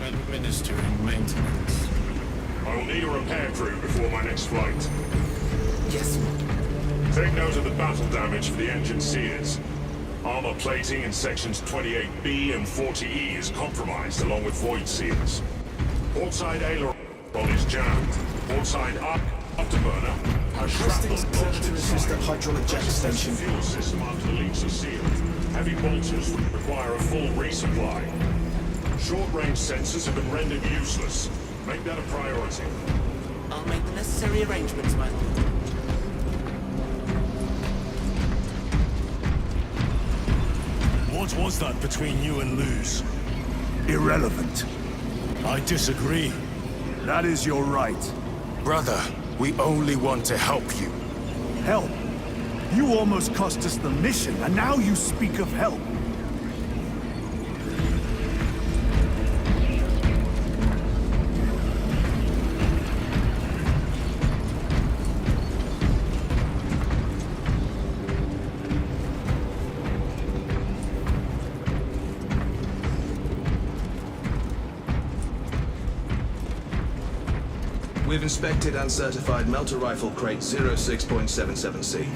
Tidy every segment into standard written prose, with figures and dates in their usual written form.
administering maintenance. I will need a repair crew before my next flight. Yes. Take note of the battle damage for the engine sears. Armor plating in sections 28B and 40E is compromised, along with void seals. Portside aileron is jammed. Portside afterburner has shrapnel lodged inside. Hydraulic jack extension. Fuel system after the leaks are sealed. Heavy bolters require a full resupply. Short-range sensors have been rendered useless. Make that a priority. I'll make the necessary arrangements, my lord. What was that between you and Luz? Irrelevant. I disagree. That is your right. Brother, we only want to help you. Help? You almost cost us the mission, and now you speak of help. We've inspected and certified melter rifle crate 06.77C.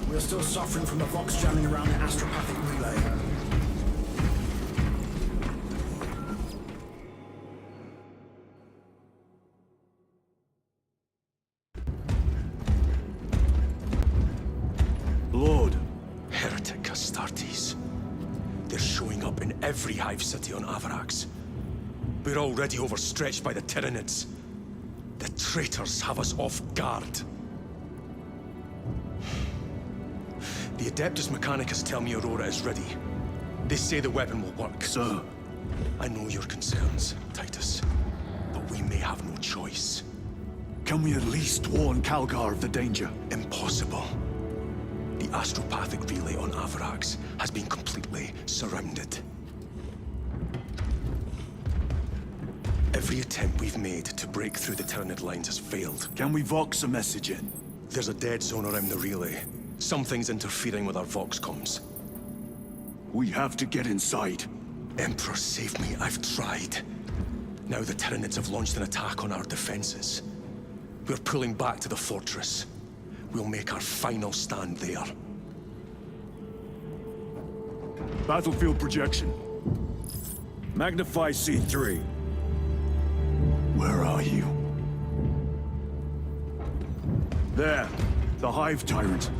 We're still suffering from the Vox jamming around the astropathic relay. Lord. Heretic Astartes. They're showing up in every hive city on Avarax. We're already overstretched by the Tyranids. The traitors have us off guard. The Adeptus Mechanicus tell me Aurora is ready. They say the weapon will work. Sir. I know your concerns, Titus, but we may have no choice. Can we at least warn Calgar of the danger? Impossible. The astropathic relay on Avarax has been completely surrounded. Every attempt we've made to break through the Tyranid lines has failed. Can we Vox a message in? There's a dead zone around the relay. Something's interfering with our Vox comms. We have to get inside. Emperor, save me. I've tried. Now the Tyranids have launched an attack on our defenses. We're pulling back to the fortress. We'll make our final stand there. Battlefield projection. Magnify C3. Where are you? There. The Hive Tyrant.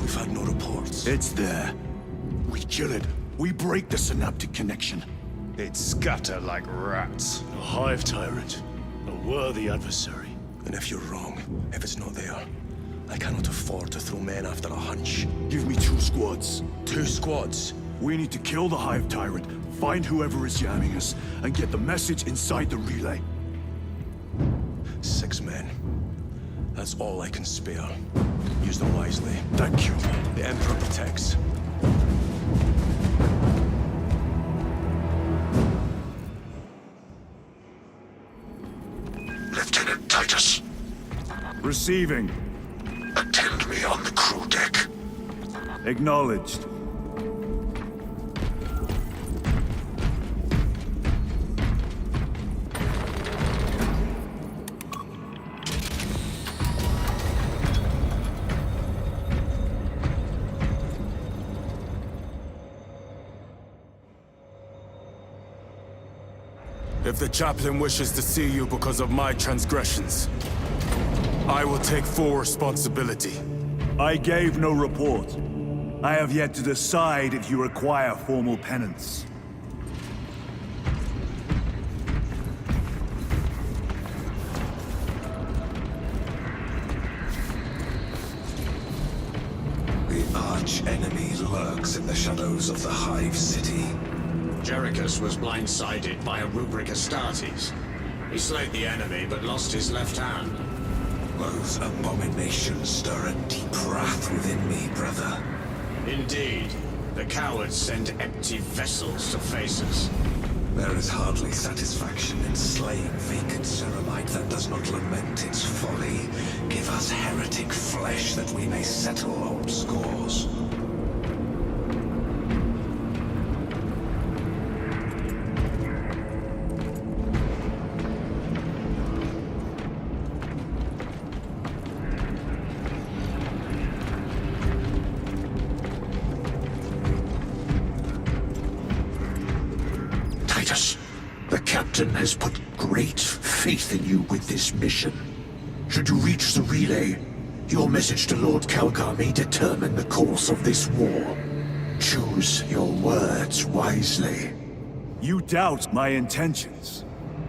We've had no reports. It's there. We kill it. We break the synaptic connection. They'd scatter like rats. A Hive Tyrant. A worthy adversary. And if you're wrong, if it's not there, I cannot afford to throw men after a hunch. Give me 2 squads. 2 squads? We need to kill the Hive Tyrant, find whoever is jamming us, and get the message inside the relay. 6 men. That's all I can spare. Use them wisely. Thank you. The Emperor protects. Lieutenant Titus. Receiving. Attend me on the crew deck. Acknowledged. If the chaplain wishes to see you because of my transgressions, I will take full responsibility. I gave no report. I have yet to decide if you require formal penance. The arch-enemy lurks in the shadows of the Hive City. Jerichus was blindsided by a rubric Astartes. He slayed the enemy, but lost his left hand. Those abominations stir a deep wrath within me, brother. Indeed, the cowards send empty vessels to face us. There is hardly satisfaction in slaying vacant ceramite that does not lament its folly. Give us heretic flesh that we may settle old scores. The captain has put great faith in you with this mission. Should you reach the relay, your message to Lord Calgar may determine the course of this war. Choose your words wisely. You doubt my intentions.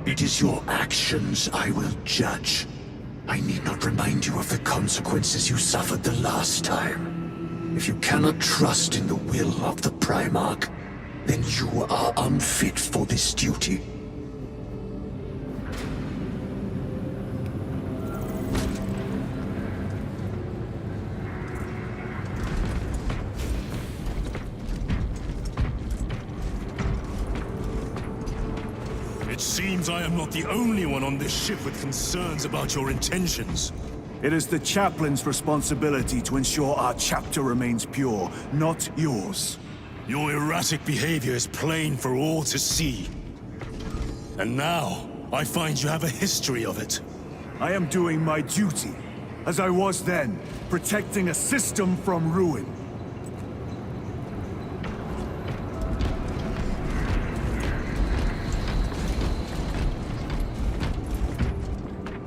It is your actions I will judge. I need not remind you of the consequences you suffered the last time. If you cannot trust in the will of the Primarch, then you are unfit for this duty. It seems I am not the only one on this ship with concerns about your intentions. It is the chaplain's responsibility to ensure our chapter remains pure, not yours. Your erratic behavior is plain for all to see. And now, I find you have a history of it. I am doing my duty, as I was then, protecting a system from ruin.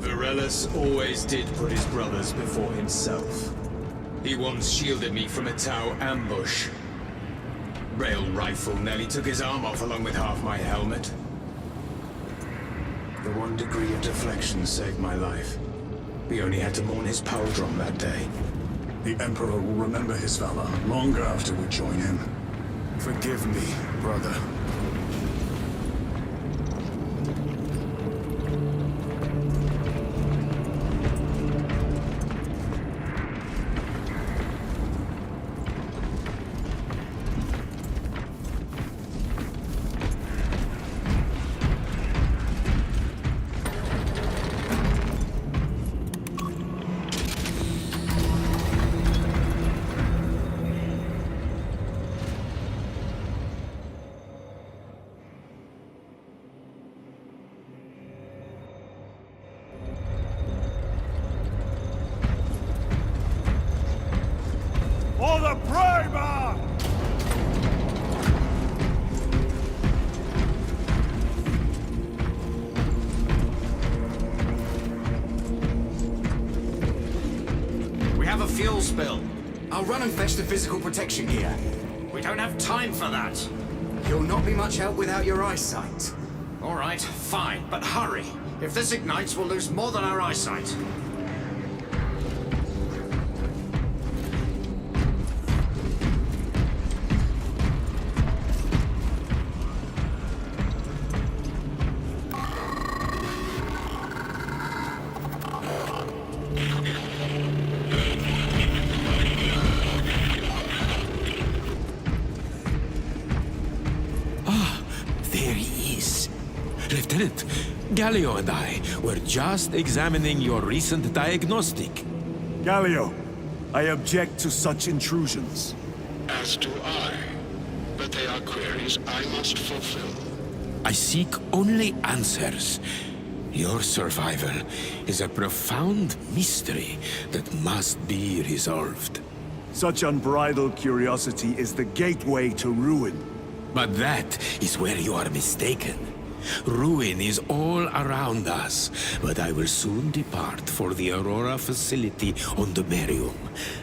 Varellus always did put his brothers before himself. He once shielded me from a Tau ambush. Rail rifle nearly took his arm off along with half my helmet. The 1 degree of deflection saved my life. We only had to mourn his power drum that day. The Emperor will remember his valor long after we join him. Forgive me, brother. For the Primarch! We have a fuel spill. I'll run and fetch the physical protection gear. We don't have time for that. You'll not be much help without your eyesight. All right, fine, but hurry. If this ignites, we'll lose more than our eyesight. There he is. Lieutenant, Galio and I were just examining your recent diagnostic. Galio, I object to such intrusions. As do I. But they are queries I must fulfill. I seek only answers. Your survival is a profound mystery that must be resolved. Such unbridled curiosity is the gateway to ruin. But that is where you are mistaken. Ruin is all around us, but I will soon depart for the Aurora facility on the Merium.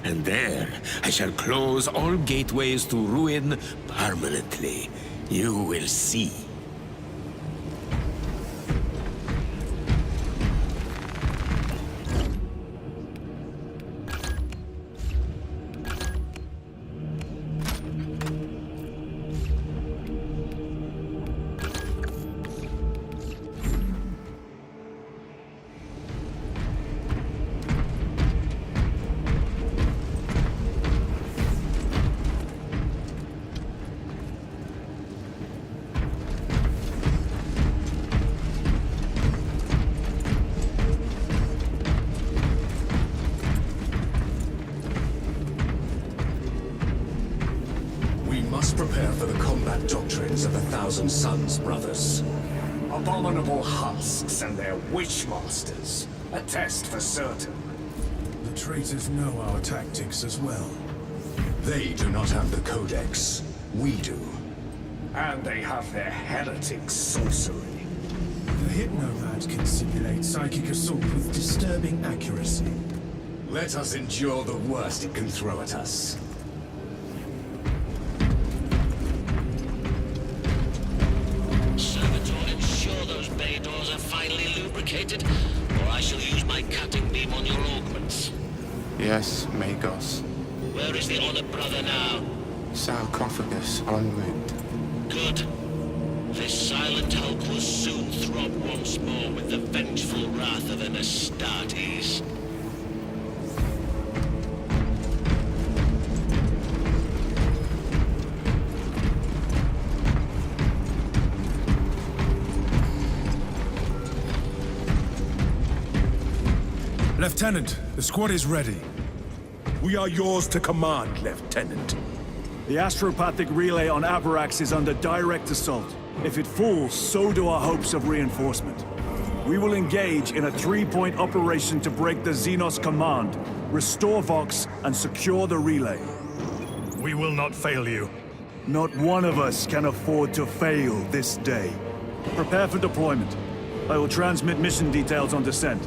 And there, I shall close all gateways to Ruin permanently. You will see. Prepare for the combat doctrines of 1,000 Suns, brothers. Abominable husks and their witchmasters. A test for certain. The traitors know our tactics as well. They do not have the Codex. We do. And they have their heretic sorcery. The Hypnomat can simulate psychic assault with disturbing accuracy. Let us endure the worst it can throw at us. Or I shall use my cutting beam on your augments. Yes, Magos. Where is the Honored Brother now? Sarcophagus en route. Good. This silent hulk will soon throb once more with the vengeful wrath of an Astartes. Lieutenant, the squad is ready. We are yours to command, Lieutenant. The astropathic relay on Avarax is under direct assault. If it falls, so do our hopes of reinforcement. We will engage in a 3-point operation to break the Xenos command, restore Vox, and secure the relay. We will not fail you. Not one of us can afford to fail this day. Prepare for deployment. I will transmit mission details on descent.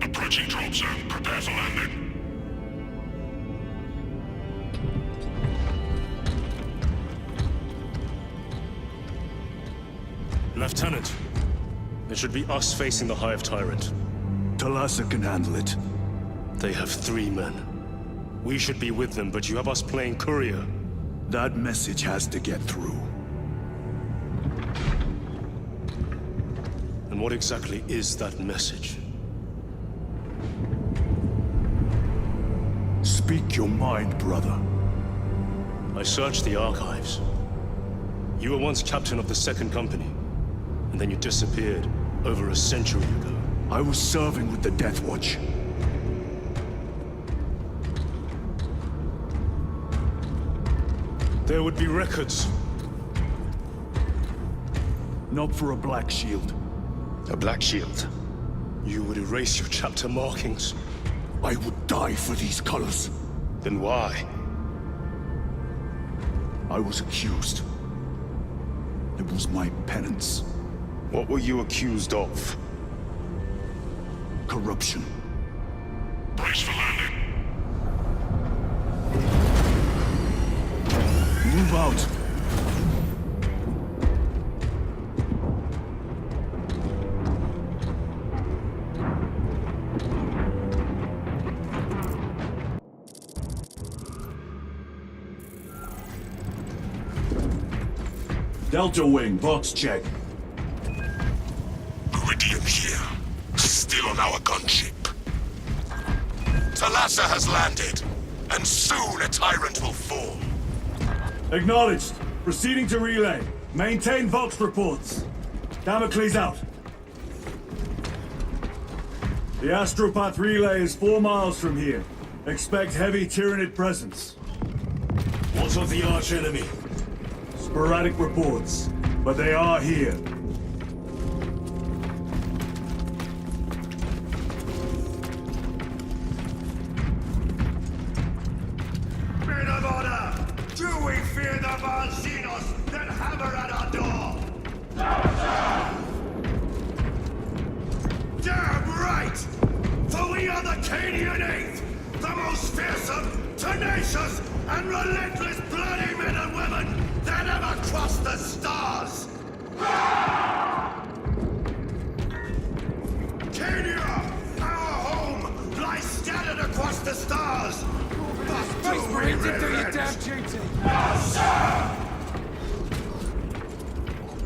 Approaching drop zone. Prepare for landing. Lieutenant, it should be us facing the Hive Tyrant. Talassa can handle it. They have 3 men. We should be with them, but you have us playing courier. That message has to get through. And what exactly is that message? Speak your mind, brother. I searched the archives. You were once captain of the Second Company, and then you disappeared over a century ago. I was serving with the Death Watch. There would be records. Not for a Black Shield. A Black Shield? You would erase your chapter markings. I would die for these colors. Then why? I was accused. It was my penance. What were you accused of? Corruption. Brace for landing. Move out. Delta Wing, box check. Iridium here. Still on our gunship. Talassa has landed, and soon a tyrant will fall. Acknowledged. Proceeding to relay. Maintain Vox reports. Damocles out. The Astropath relay is 4 miles from here. Expect heavy Tyranid presence. What's of the arch enemy? Sporadic reports, but they are here. Men of honor! Do we fear the Valsinos that hammer at our door? Damn right! For we are the Cadian Eighth, the most fearsome, tenacious, and relentless bloody men and women that ever crossed the stars! Cadia, our home, lies scattered across the stars! But do we relent?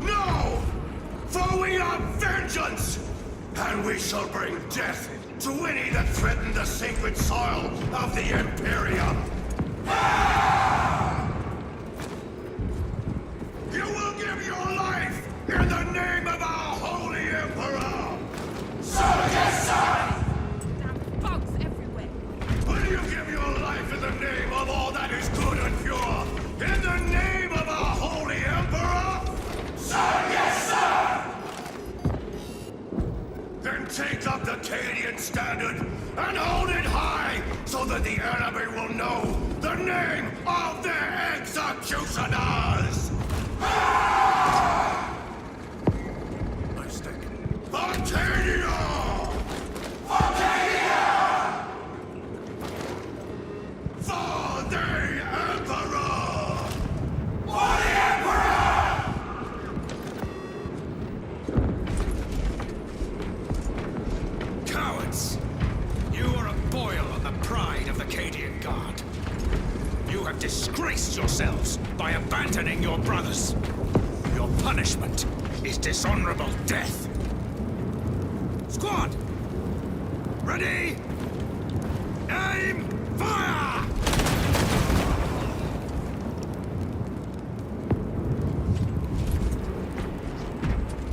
No! For we are vengeance! And we shall bring death to any that threaten the sacred soil of the Imperium! You will give your life in the name of our holy Emperor! Sir, yes, sir! Damn bugs everywhere! Will you give your life in the name of all that is good and pure? In the name of our holy Emperor? Sir, yes, sir! Then take up the Cadian standard and hold it high so that the enemy will know the name of their executioners! Arcadia! Arcadia! For the Emperor! For the Emperor! Cowards! You are a boil on the pride of the Cadian Guard. You have disgraced yourselves by abandoning your brothers. Your punishment is dishonorable death. Squad! Ready! Aim! Fire!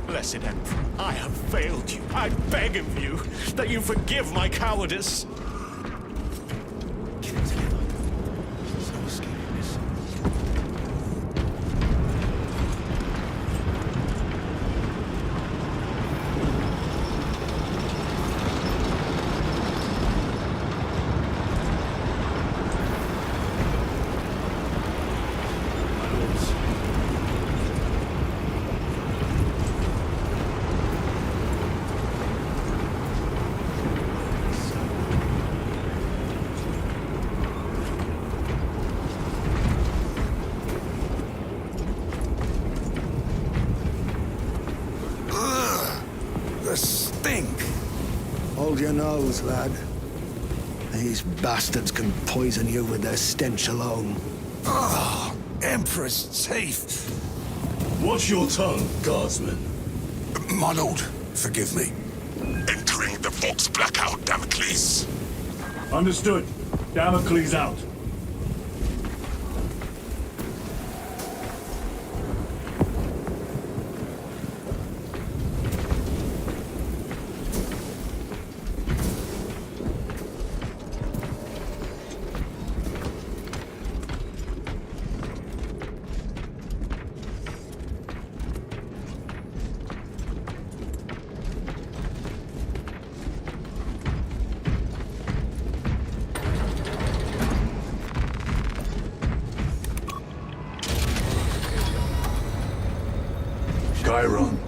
Blessed Emperor, I have failed you. I beg of you that you forgive my cowardice. Get it together. There's no escaping this. Hold your nose, lad. These bastards can poison you with their stench alone. Oh, Emperor's safe. Watch your tongue, guardsman. My lord, forgive me. Entering the Vox blackout, Damocles. Understood. Damocles out. Chiron,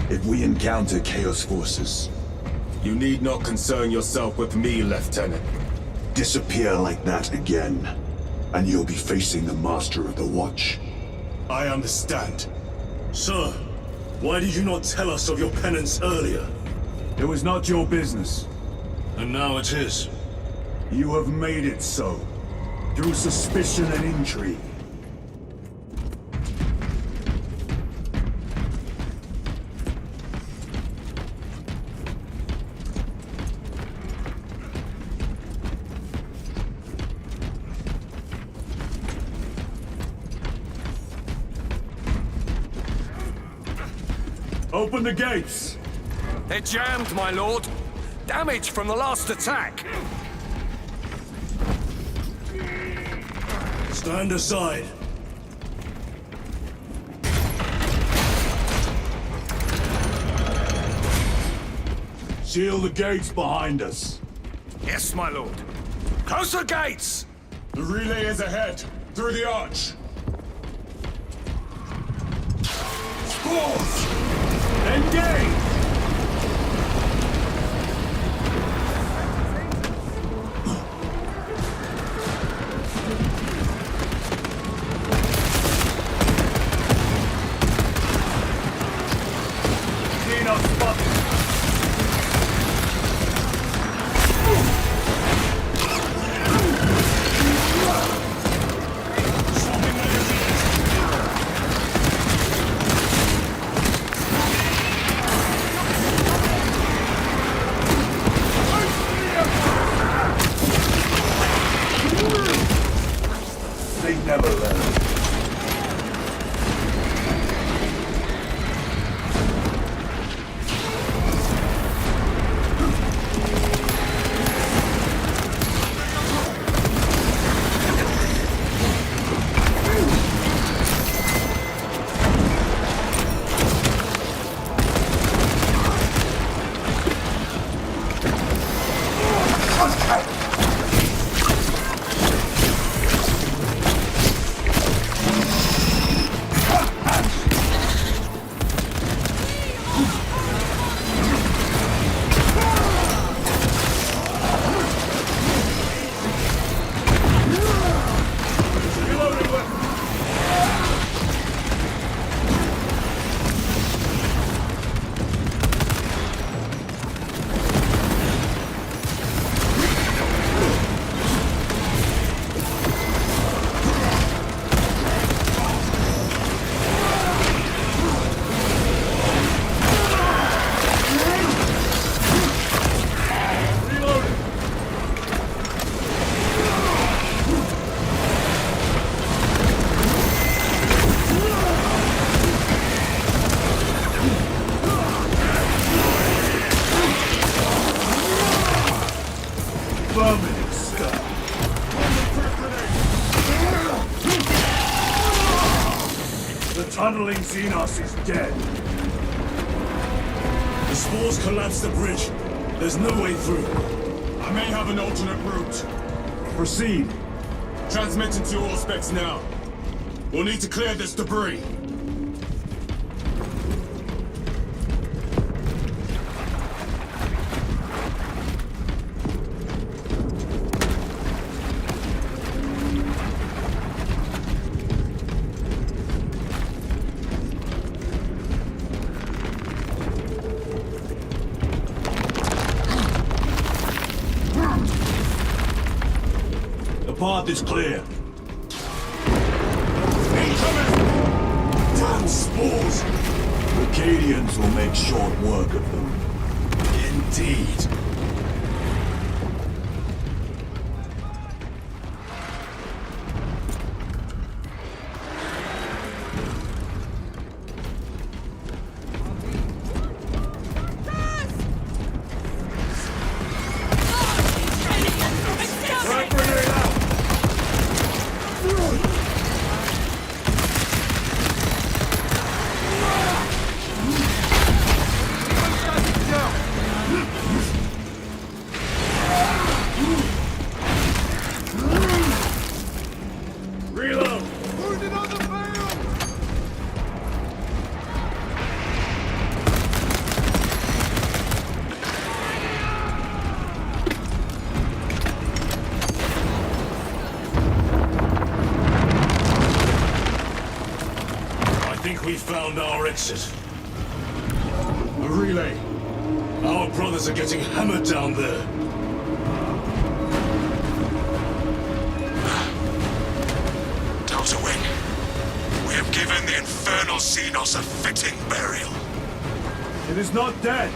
if we encounter Chaos forces... You need not concern yourself with me, Lieutenant. Disappear like that again, and you'll be facing the Master of the Watch. I understand. Sir, why did you not tell us of your penance earlier? It was not your business. And now it is. You have made it so. Through suspicion and intrigue. Open the gates! They're jammed, my lord. Damage from the last attack. Stand aside. Seal the gates behind us. Yes, my lord. Close the gates! The relay is ahead, through the arch. Force! Engage! Xenos spotted! They never learn. Vermin scum. The tunneling Xenos is dead. The spores collapsed the bridge. There's no way through. I may have an alternate route. Proceed. Transmitting to all specs now. We'll need to clear this debris. The path is clear. Damn spores! The Cadians will make short work of them. Indeed. Reload! Wounded on the barrel! I think we found our exit. A relay. Our brothers are getting hammered down there. Delta Wing. We have given the infernal Xenos a fitting burial. It is not dead.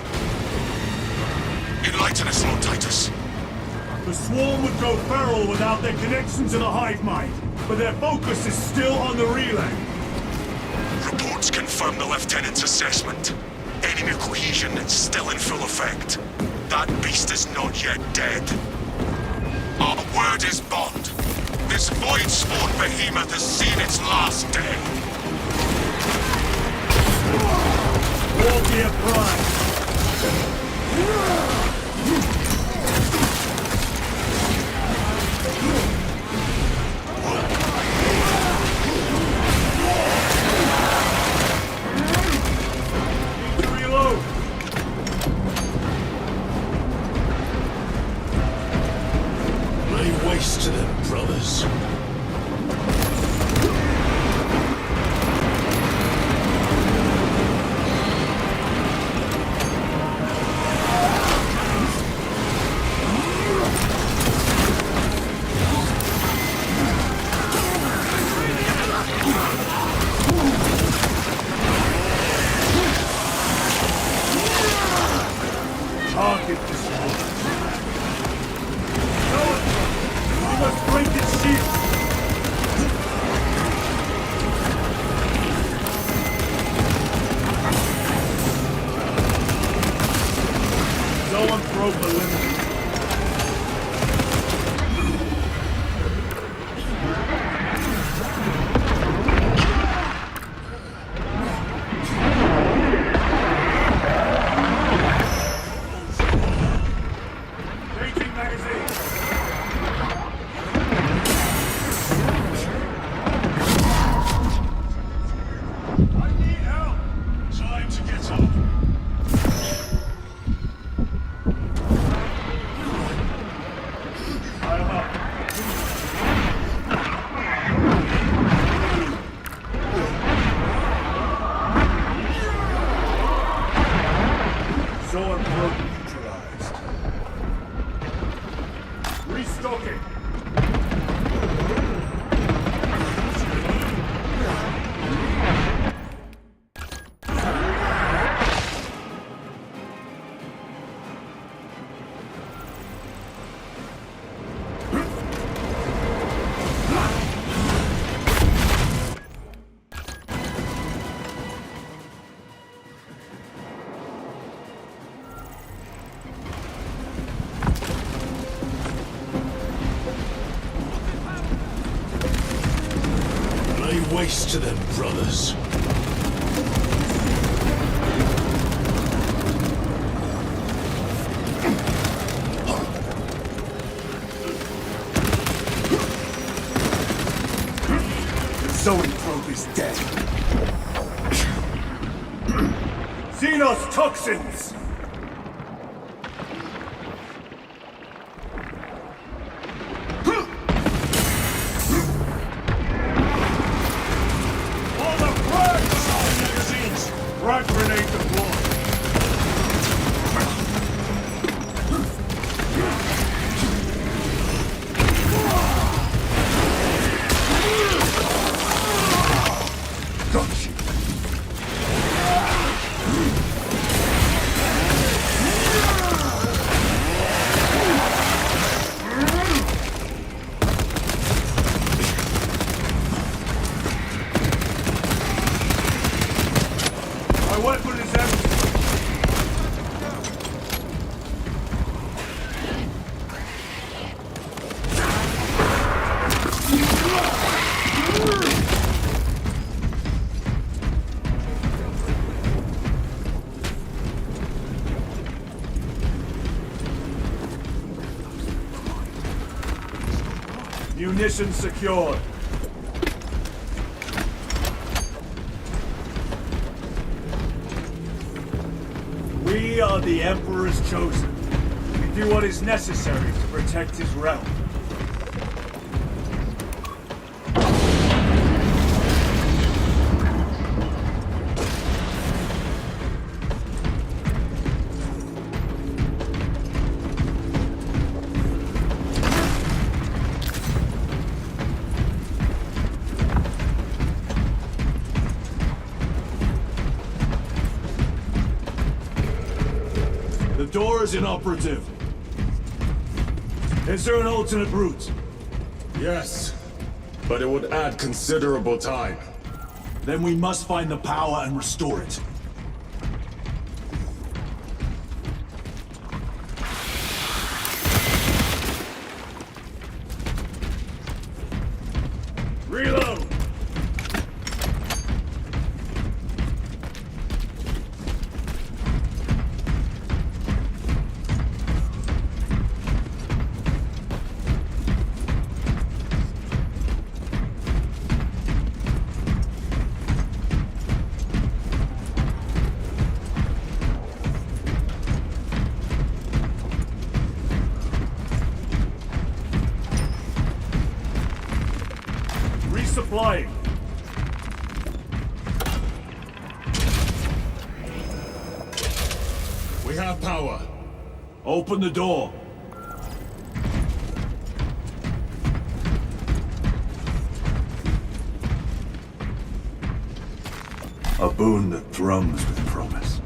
Enlighten us, Lord Titus. The swarm would go feral without their connection to the hive mind, but their focus is still on the relay. Reports confirm the Lieutenant's assessment. maintaining a cohesion that's still in full effect. That beast is not yet dead. Our word is bond. This void-spawn behemoth has seen its last day. Wargear Prime! Reload! Lay waste to them, brothers. Target destroyed. No! We must break its shield! Zoanthrope eliminated. Changing magazine! I need help! Time to get up. I'm up. Zoanthrope neutralized. Restocking! Lay waste to them, brothers. Zoanthrope is dead. Xenos toxins! All the magazines! Frag grenade deployed! Got you! My weapon is empty! Munitions secured. We are the Emperor's chosen. We do what is necessary to protect his realm. The door is inoperative. Is there an alternate route? Yes, but it would add considerable time. Then we must find the power and restore it. supplying. We have power. Open the door. A boon that thrums with promise.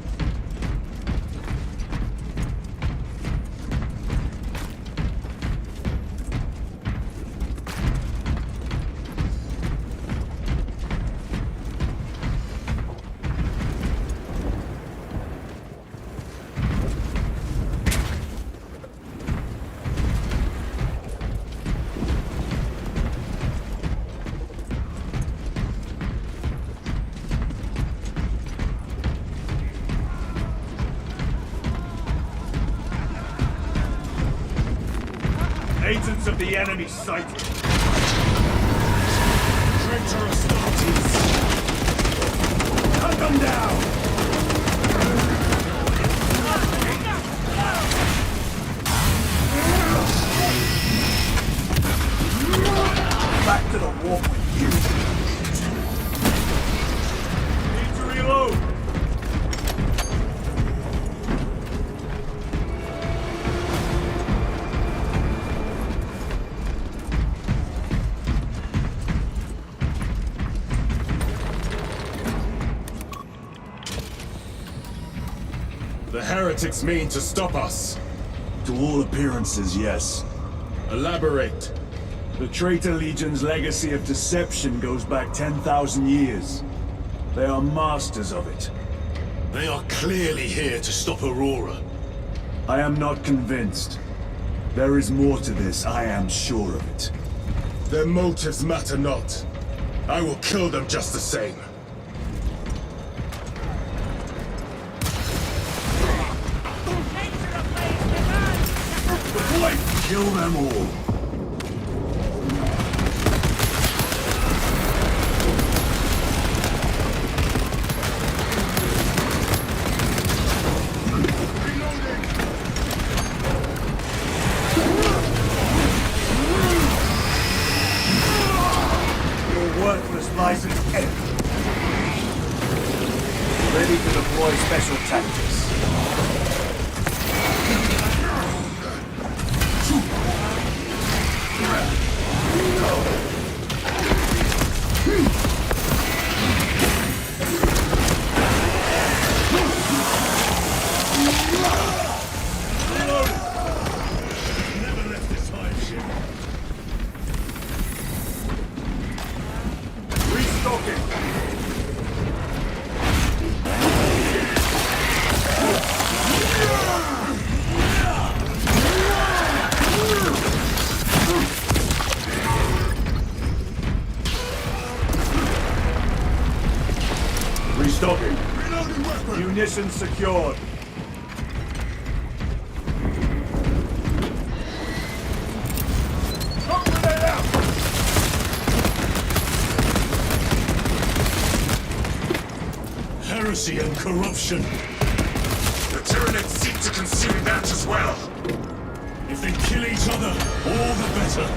Agents of the enemy sighted. Traitor Astartes! Cut them down! Back to the warp with you. Need to reload. The heretics mean to stop us. To all appearances, yes. Elaborate. The Traitor Legion's legacy of deception goes back 10,000 years. They are masters of it. They are clearly here to stop Aurora. I am not convinced. There is more to this, I am sure of it. Their motives matter not. I will kill them just the same. Kill them all. Your worthless license end. Ready to deploy special tactics. Restocking. Reloading weapon. Munitions secured. Heresy and corruption. The Tyranids seek to consume that as well. If they kill each other, all the better.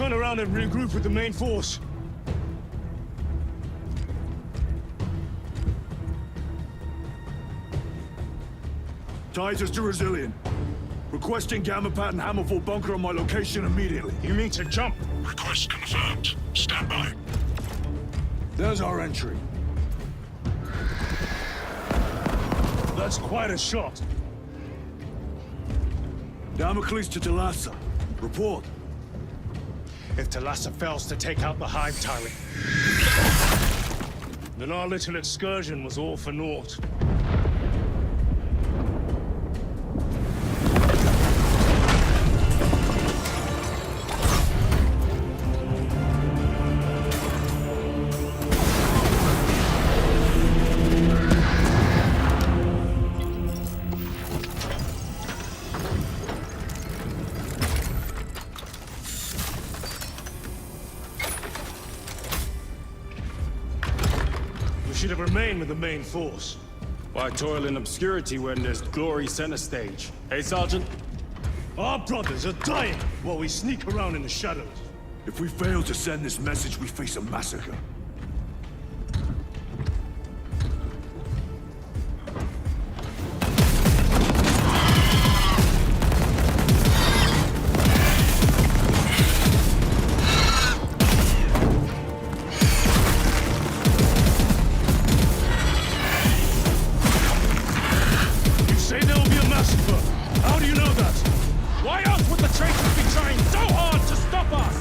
turn around and regroup with the main force. Titus to Resilient. Requesting Gamma Pad and Hammerfall bunker on my location immediately. You mean to jump? Request confirmed. Stand by. There's our entry. That's quite a shot. Damocles to Talassa. Report. If Talassa fails to take out the Hive Tyrant, then our little excursion was all for naught. We should have remained with the main force. Why toil in obscurity when there's glory center stage? Hey, Sergeant? Our brothers are dying while we sneak around in the shadows. If we fail to send this message, we face a massacre. You say there will be a massacre. How do you know that? Why else would the traitors be trying so hard to stop us?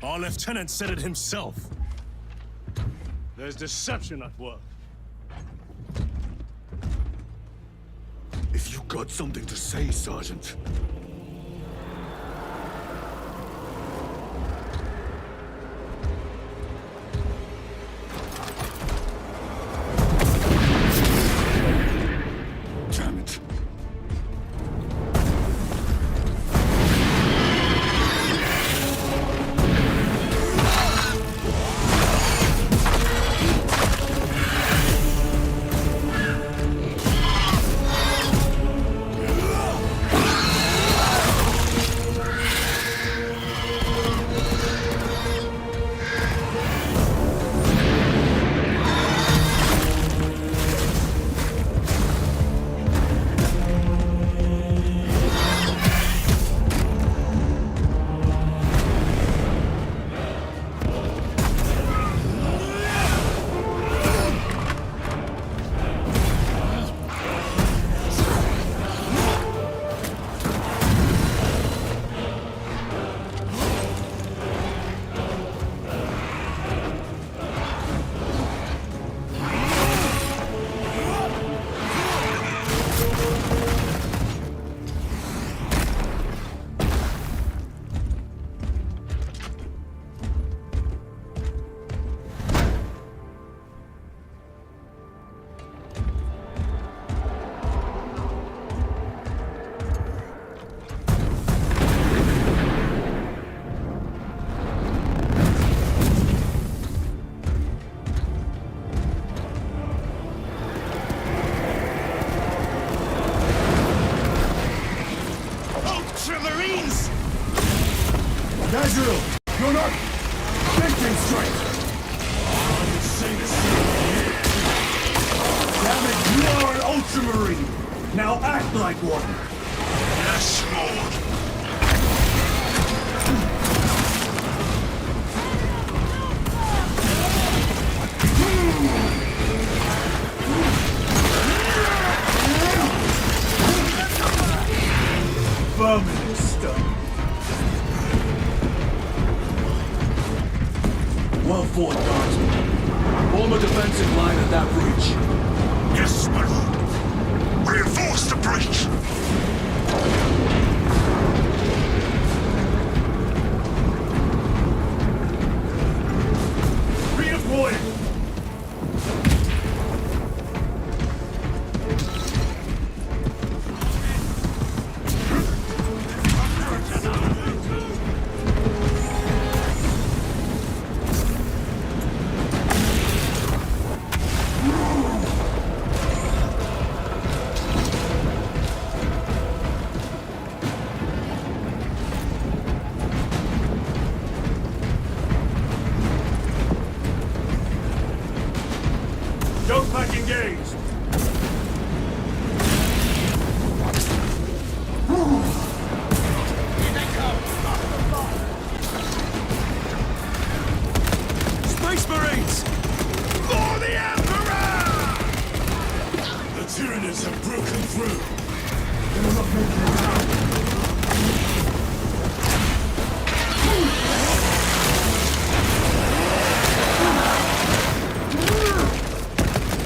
Our lieutenant said it himself. There's deception at work. If you got something to say, Sergeant. Damn it. Ultramarines! Casual! You're not thinking straight! Damn it, you are an Ultramarine! Now act like one! Yes, Lord. Vermin stuff. Well fought, guardsmen. Form a defensive line at that breach. Yes, my lord. Reinforce the breach. pack engaged! Space Marines! For the Emperor! The Tyranids have broken through.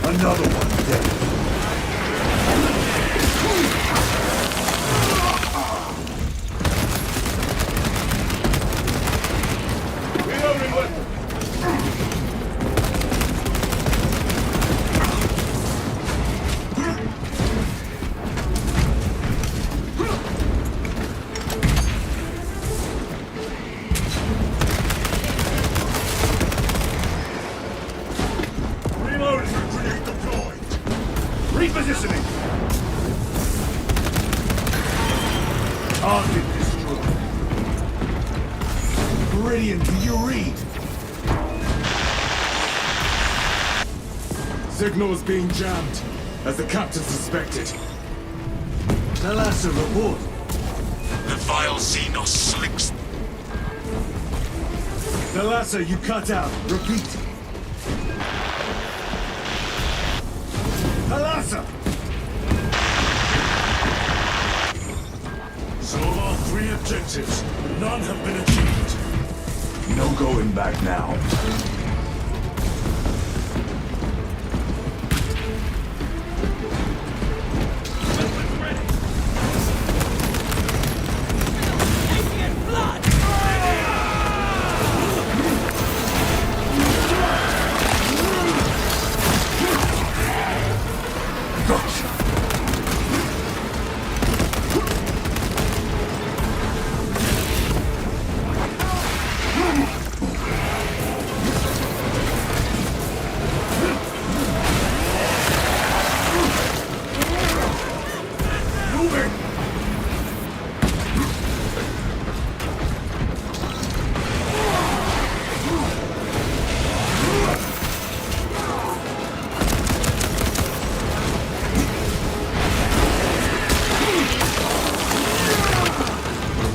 Another one dead. Reloading weapon! Reloading! Grenade deployed! Repositioning! Target destroyed. Meridian, do you read? Signal is being jammed, as the captain suspected. Thalassa, report. The vile Xenos slinks. Thalassa, you cut out. Repeat. Thalassa! So of our 3 objectives, none have been achieved. No going back now.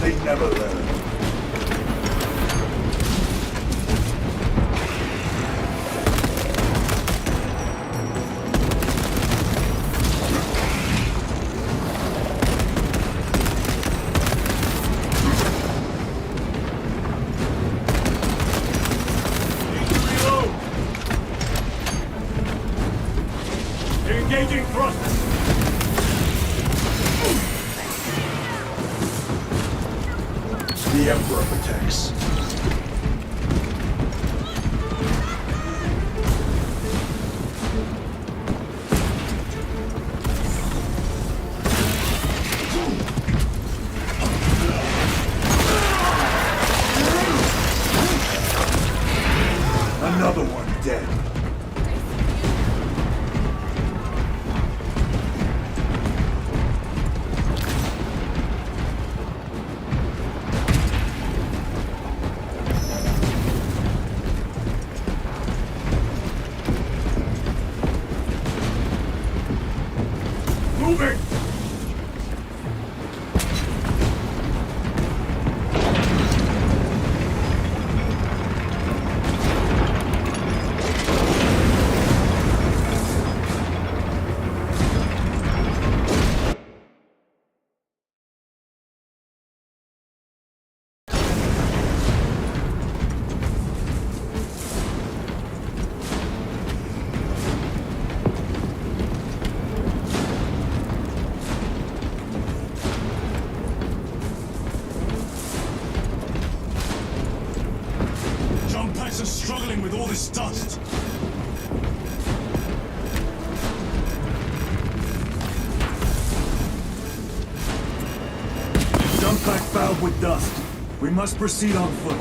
They never learn. Engaging thrusters! The Emperor protects. Another one dead. Moving! Jump packs are struggling with all this dust. Jump pack fouled with dust. We must proceed on foot.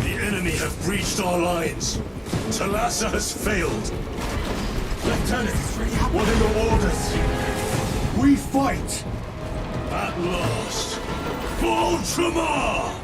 The enemy have breached our lines. Thalassa has failed. Lieutenant, what are your orders? We fight! At last. For Ultramar!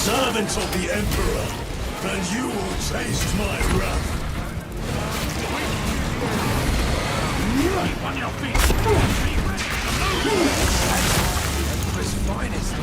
Servant of the Emperor, and you will taste my wrath. On your feet! Be ready to move! Emperor's finest!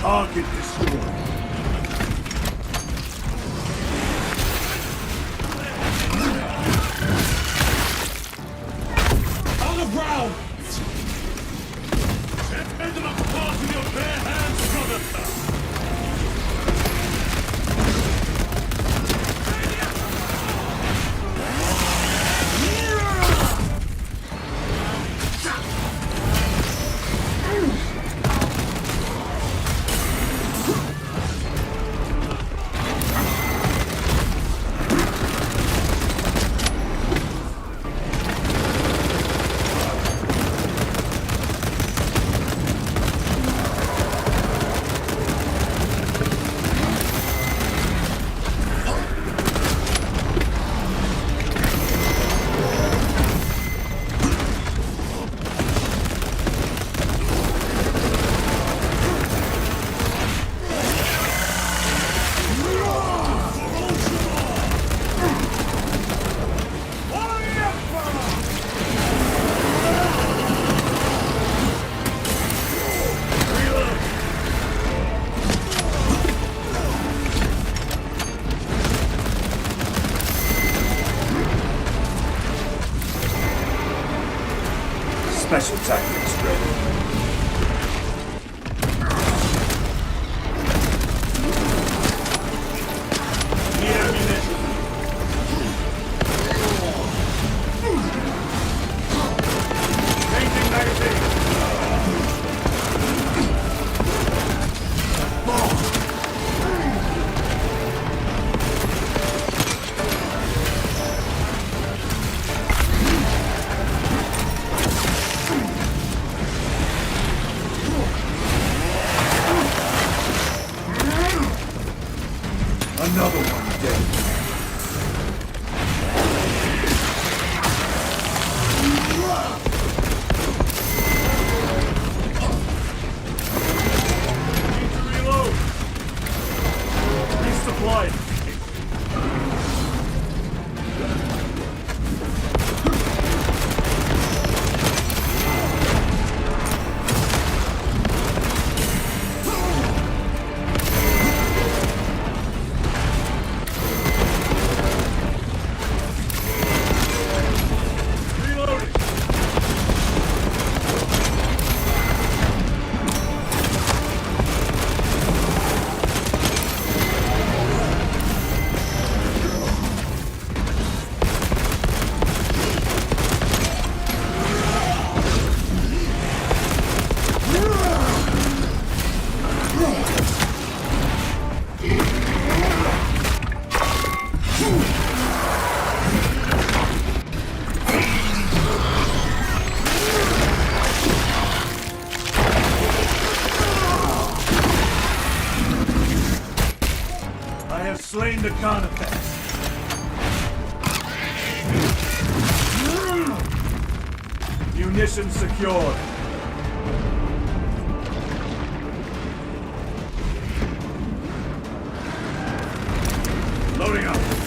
Target destroyed. On the ground! Tear them apart with your bare hands, brother! Special tactics ready. Another one dead. Need to reload. Resupply. slain the Carnifex. Munitions secured. Loading up.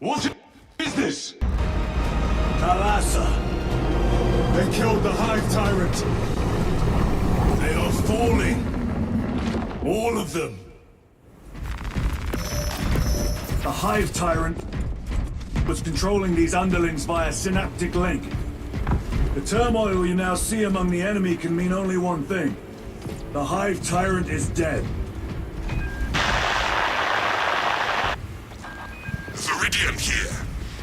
What is this? Thalassa. They killed the Hive Tyrant. They are falling. All of them. The Hive Tyrant was controlling these underlings via synaptic link. The turmoil you now see among the enemy can mean only one thing. The Hive Tyrant is dead. Viridian here.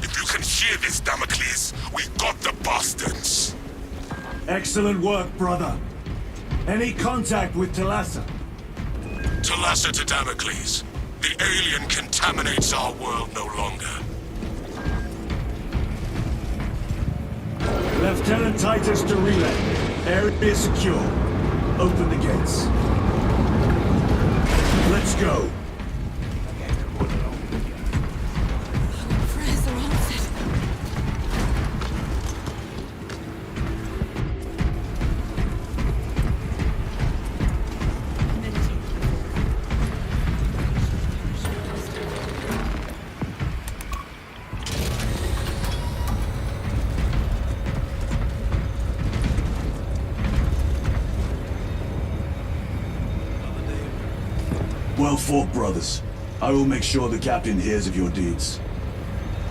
If you can hear this, Damocles, we got the bastards. Excellent work, brother. Any contact with Thalassa? Thalassa to Damocles. The alien contaminates our world no longer. Lieutenant Titus to relay. Area secure. Open the gates. Let's go. Prayers are answered. Well fought, brothers. I will make sure the captain hears of your deeds.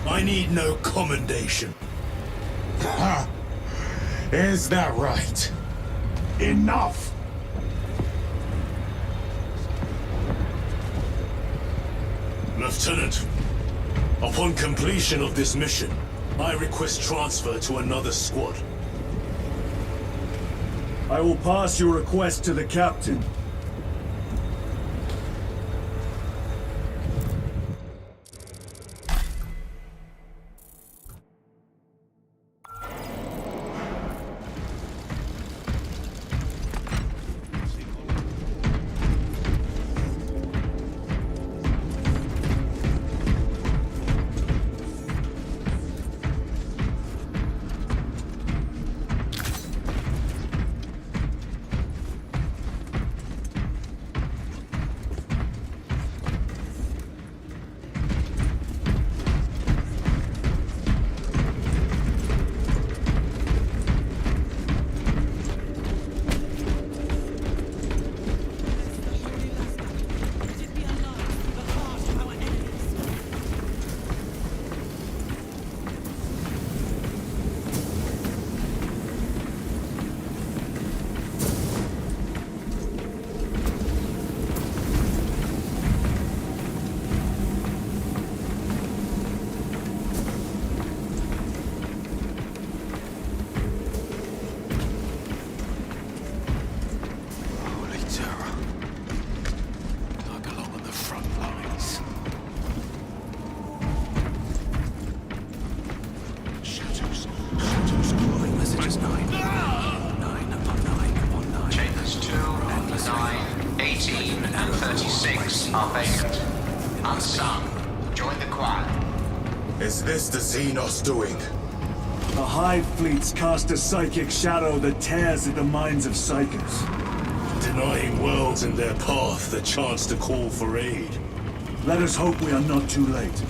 I need no commendation. Ha! Is that right? Enough! Lieutenant, upon completion of this mission, I request transfer to another squad. I will pass your request to the captain. are vacant. Unsung, join the choir. Is this the Xenos doing? The Hive fleets cast a psychic shadow that tears at the minds of psychers. Denying worlds in their path the chance to call for aid. Let us hope we are not too late.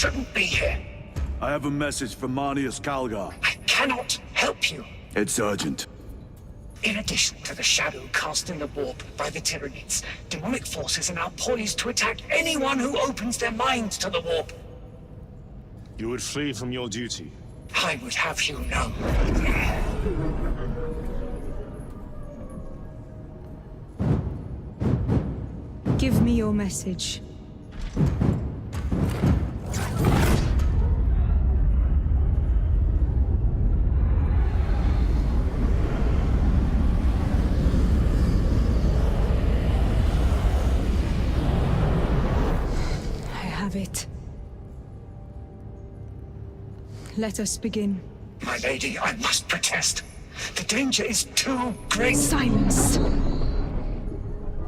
shouldn't be here. I have a message from Marnius Calgar. I cannot help you. It's urgent. In addition to the shadow cast in the warp by the Tyranids, demonic forces are now poised to attack anyone who opens their minds to the warp. You would flee from your duty. I would have you know. Give me your message. I have it. Let us begin. My lady, I must protest. The danger is too great. Silence!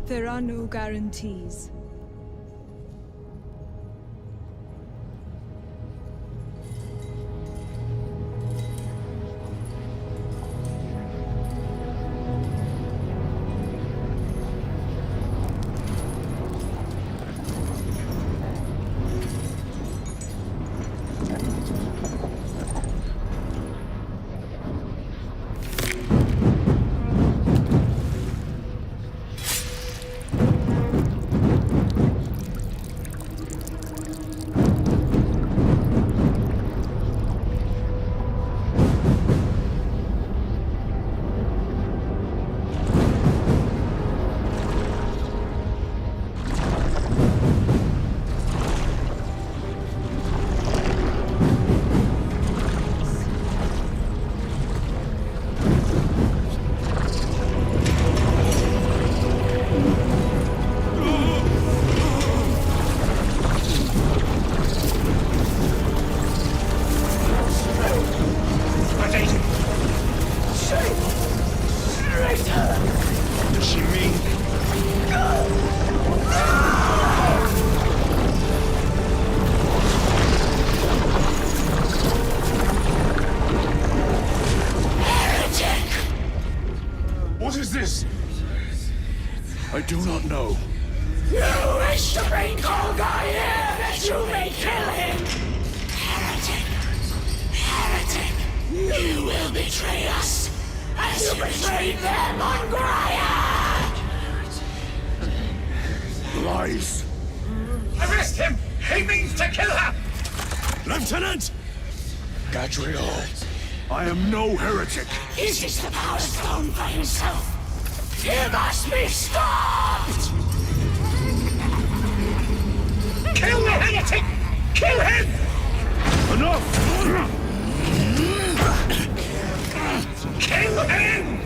There are no guarantees. What is this? I do not know. You wish to bring Kolgar here that you may kill him! Heretic! Heretic! You will betray us as you betrayed them on Graia! Lies. Arrest him! He means to kill her! Lieutenant! Gadriel, I am no heretic. Uses the Power Stone for himself. He must be stopped! Kill the heretic! Kill him! Enough! Kill him!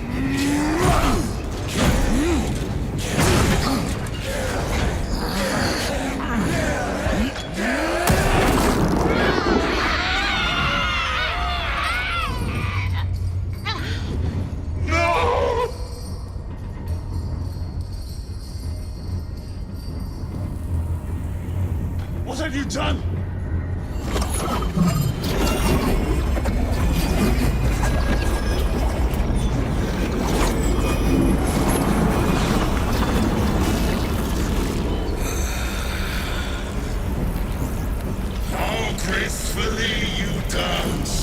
What have you done? How gracefully you dance!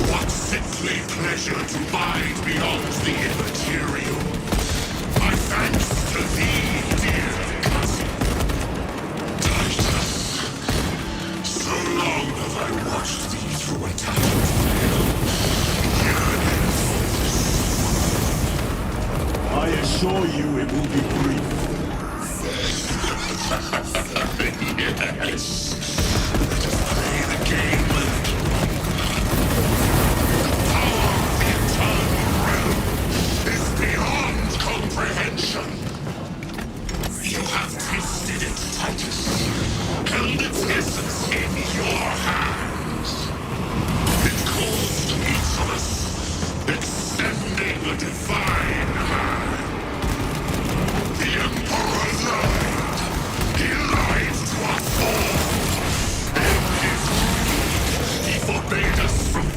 What sickly pleasure to bide beyond the immaterial! My thanks to thee, dear cousin. Titus, so long have I watched thee through a tattered veil, yearning for this. I assure you it will be brief. Yes. Let us play the game. The power of the eternal realm is beyond comprehension. You have tasted it, Titus, held its essence in your hands. It calls to each of us, extending a divine hand. The Emperor lied. He lied to us all. In his greed, he forbade us from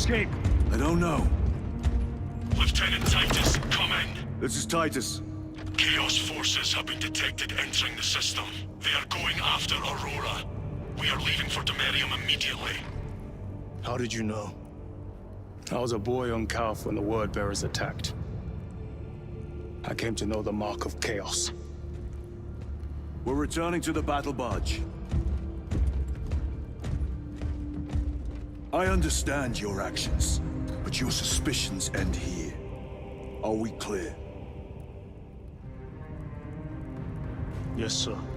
escape? I don't know. Lieutenant Titus, come in. This is Titus. Chaos forces have been detected entering the system. They are going after Aurora. We are leaving for Demerium immediately. How did you know? I was a boy on Calf when the Word Bearers attacked. I came to know the mark of chaos. We're returning to the battle barge. I understand your actions, but your suspicions end here. Are we clear? Yes, sir.